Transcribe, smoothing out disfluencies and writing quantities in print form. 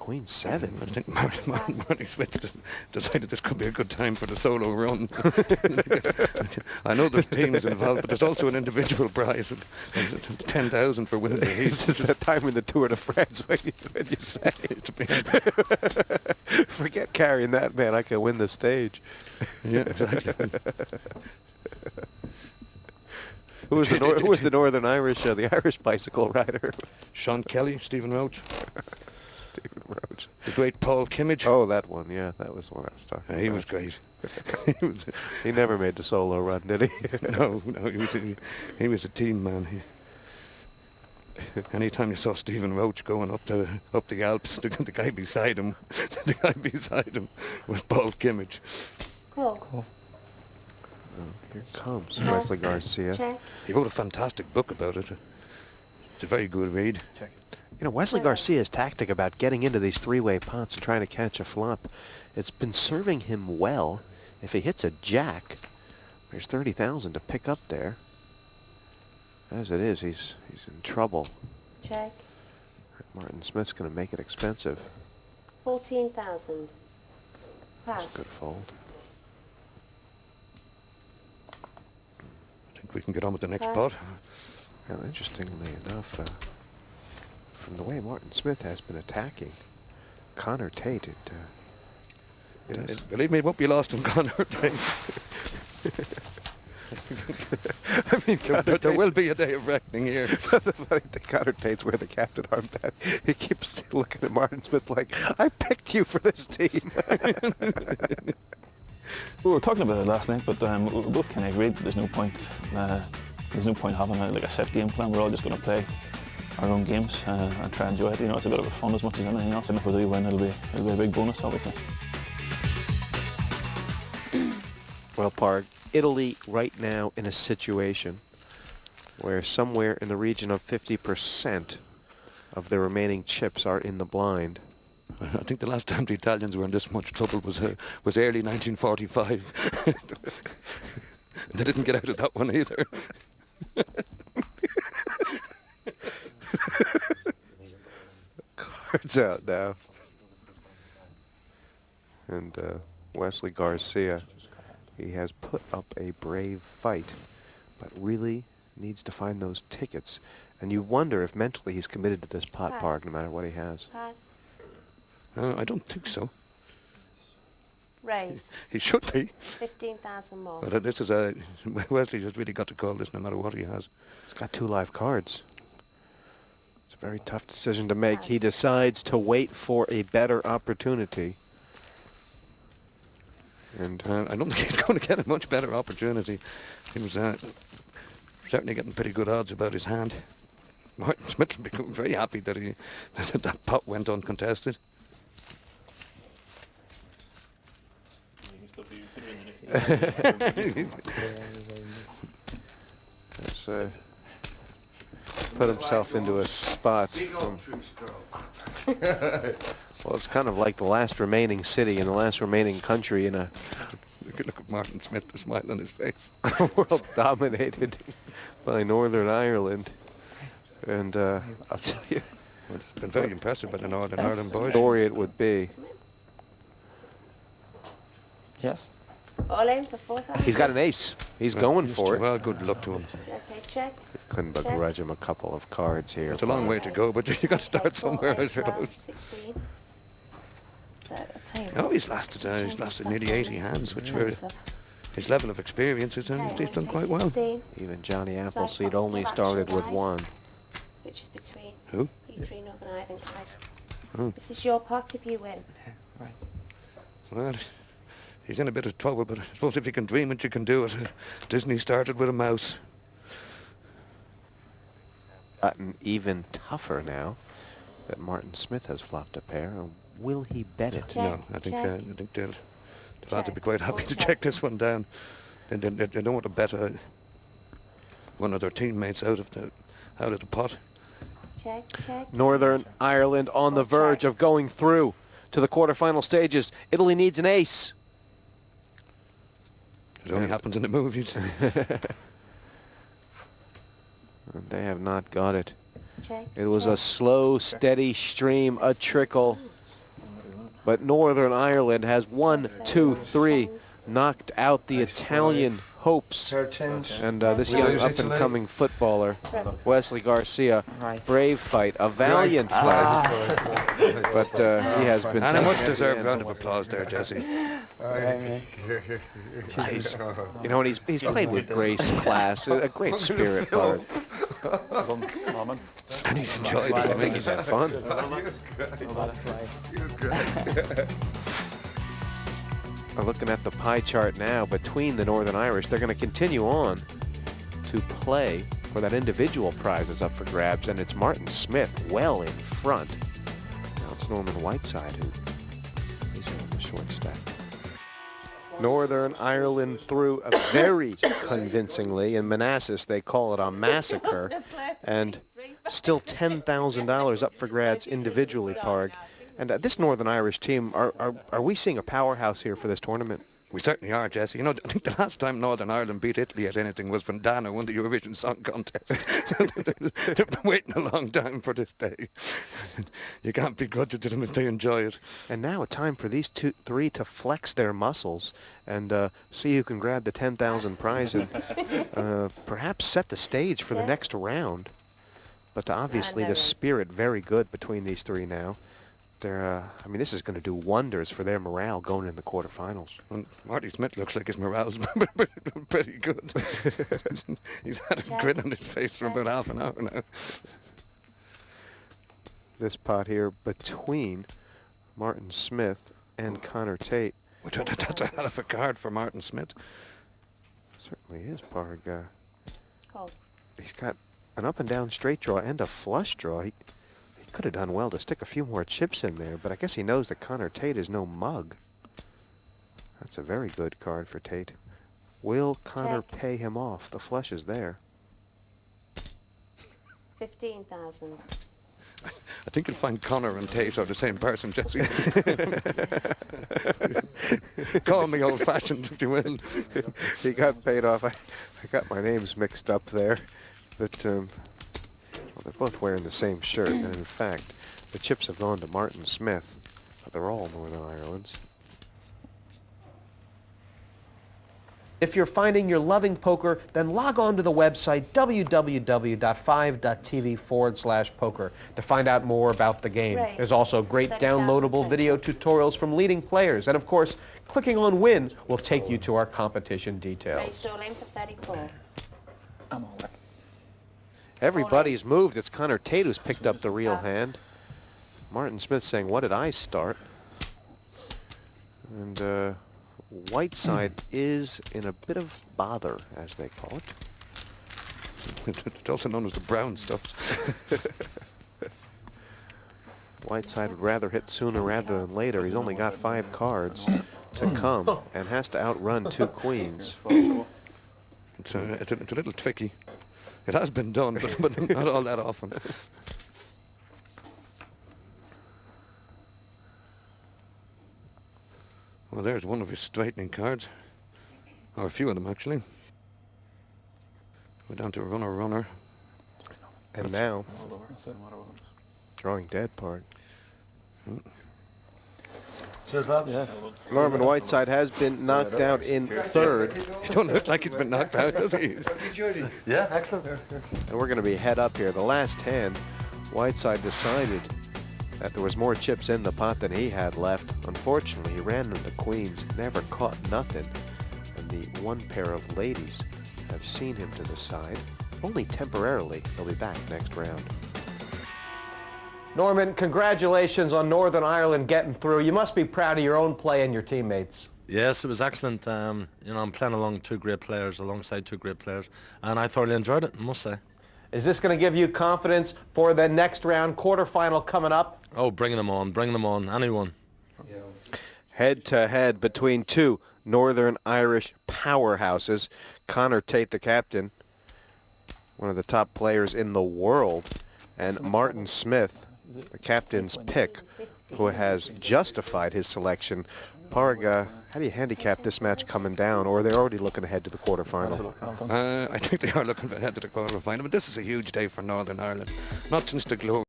Queen 7. I think Marty Smith decided this could be a good time for the solo run. I know there's teams involved, but there's also an individual prize of 10,000 for winning the heat. This is that time in the Tour de France when you say forget carrying that, man. I can win the stage. Yeah, exactly. Who was the Northern Irish, the Irish bicycle rider? Sean Kelly, Stephen Roach. Stephen Roach. The great Paul Kimmage. Oh, that one, yeah. That was the one I was talking about. He was great. He never made the solo run, did he? No, he was a team man. Anytime you saw Stephen Roach going up the Alps, the guy beside him was Paul Kimmage. Cool. Here comes Wesley Garcia. Check. He wrote a fantastic book about it. It's a very good read. You know, Wesley Garcia's tactic about getting into these three-way pots and trying to catch a flop, it's been serving him well. If he hits a jack, there's 30,000 to pick up there. As it is, he's in trouble. Check. Martin Smith's going to make it expensive. 14,000. Pass. Good fold. I think we can get on with the next Pass. pot. Well, interestingly enough, from the way Martin Smith has been attacking Connor Tate, Believe me, it won't be lost on Connor Tate. I mean, there will be a day of reckoning here. The Connor Tate's where the captain armband. He keeps looking at Martin Smith like, I picked you for this team. We were talking about it last night, but we both kind of agreed that there's no point having a set game plan. We're all just going to play our own games and try and enjoy it. You know, it's a bit of a fun as much as anything else. And if we do win, it'll be a big bonus, obviously. Well, Parg, Italy right now in a situation where somewhere in the region of 50% of their remaining chips are in the blind. I think the last time the Italians were in this much trouble was early 1945. They didn't get out of that one either. Cards out now. And Wesley Garcia, he has put up a brave fight, but really needs to find those tickets. And you wonder if mentally he's committed to this pot, Pass. Parg, no matter what he has. Pass. I don't think so. Raise. He should be. 15,000 more. But this is Wesley just really got to call this no matter what he has. He's got 2 live cards. It's a very tough decision to make. He decides to wait for a better opportunity. And I don't think he's going to get a much better opportunity. He was certainly getting pretty good odds about his hand. Martin Smith will be very happy that that pot went uncontested. Let's put himself into a spot. Well, it's kind of like the last remaining city and the last remaining country in a Look at Martin Smith, the smile on his face. world dominated by Northern Ireland. And I'll tell you, Well, it's been very impressive by the Northern Ireland boys. story it would be. Yes. All in for 4,000. He's got an ace. He's going for it. Well, good luck to him. Okay, check. Couldn't begrudge him a couple of cards here. It's a long way to go, but you got to start somewhere, I suppose. 16. So, I'll tell you Oh, what. he's lasted nearly 80 hands, which for his level of experience, he's done quite well. 16, Even Johnny Appleseed only started with 1. which is between Who? you three Northern Ireland guys. Oh. This is your pot if you win. Well, he's in a bit of trouble, but I suppose if you can dream it, you can do it. Disney started with a mouse. Gotten even tougher now that Martin Smith has flopped a pair. Will he bet it? Check, No, I think check. they'll have to be Check, quite happy or to check. check this one down. And they don't want to bet one of their teammates out of the pot. Check, check. Northern Ireland on the verge of going through to the quarterfinal stages. Italy needs an ace. It only happens in the movies. And they have not got it. Check. It was a slow, steady stream, a trickle. But Northern Ireland has 1, 2, 3 knocked out the Italian hopes. And this young up-and-coming footballer, Wesley Garcia, brave fight, a valiant fight. But he has been... And a much such deserved an round of applause there, Jesse. He's, you know, and he's played with grace, class, a great spirit, Bart. And he's enjoyed it. I think he's had fun. We're looking at the pie chart now between the Northern Irish. They're going to continue on to play for that individual prize that's up for grabs, and it's Martin Smith well in front. Now it's Norman Whiteside who is on the short stack. Northern Ireland threw very convincingly. In Manassas, they call it a massacre. And still $10,000 up for grabs individually, Parg. And this Northern Irish team, are we seeing a powerhouse here for this tournament? We certainly are, Jesse. You know, I think the last time Northern Ireland beat Italy at anything was when Dana won the Eurovision Song Contest. They've been waiting a long time for this day. You can't begrudge it to them if they enjoy it. And now a time for these three to flex their muscles and see who can grab the 10,000 prize and perhaps set the stage for the next round. But obviously the spirit very good between these three now. They're, I mean, this is going to do wonders for their morale going in the quarterfinals. And Marty Smith looks like his morale's pretty good. He's had a grin on his face for about half an hour now. This pot here between Martin Smith and Connor Tate. That's a hell of a card for Martin Smith. Certainly is, Parg. Oh, He's got an up and down straight draw and a flush draw. He could have done well to stick a few more chips in there, but I guess he knows that Connor Tate is no mug. That's a very good card for Tate. Will Connor pay him off? The flush is there. 15,000. I think you'll find Connor and Tate are the same person, Jesse. Call me old-fashioned if you will. He got paid off. I got my names mixed up there, but well, they're both wearing the same shirt, and in fact, the chips have gone to Martin Smith, but they're all Northern Ireland's. If you're finding you're loving poker, then log on to the website www.5.tv/poker to find out more about the game. Right. There's also great downloadable video tutorials from leading players. And of course, clicking on Win will take you to our competition Right, details. so aim for 34. Everybody's moved. It's Connor Tate who's picked up the real hand. Martin Smith saying, what did I start? And Whiteside is in a bit of bother, as they call it. It's also known as the brown stuff. Whiteside would rather hit sooner rather than later. He's only got 5 cards to come and has to outrun 2 queens. It's a little tricky. It has been done, but not all that often. Well, there's one of his straightening cards. Or a few of them, actually. We're down to a runner. And now, drawing dead part. Cheers, lads. Yeah. Norman Whiteside has been knocked out in 3rd. He don't look like he's been knocked out, does he? Yeah, excellent. And we're going to be head up here. The last hand, Whiteside decided that there was more chips in the pot than he had left. Unfortunately, he ran into queens, never caught nothing. And the one pair of ladies have seen him to the side. Only temporarily. They'll be back next round. Norman, congratulations on Northern Ireland getting through. You must be proud of your own play and your teammates. Yes, it was excellent. You know, I'm playing alongside two great players, and I thoroughly enjoyed it, I must say. Is this going to give you confidence for the next round, quarterfinal coming up? Oh, bring them on, anyone. Head-to-head between 2 Northern Irish powerhouses. Connor Tate, the captain, one of the top players in the world, and Martin Smith, the captain's pick, who has justified his selection. Parg, how do you handicap this match coming down, or are they already looking ahead to the quarterfinal? I think they are looking ahead to the quarterfinal, but this is a huge day for Northern Ireland. Not just the glory.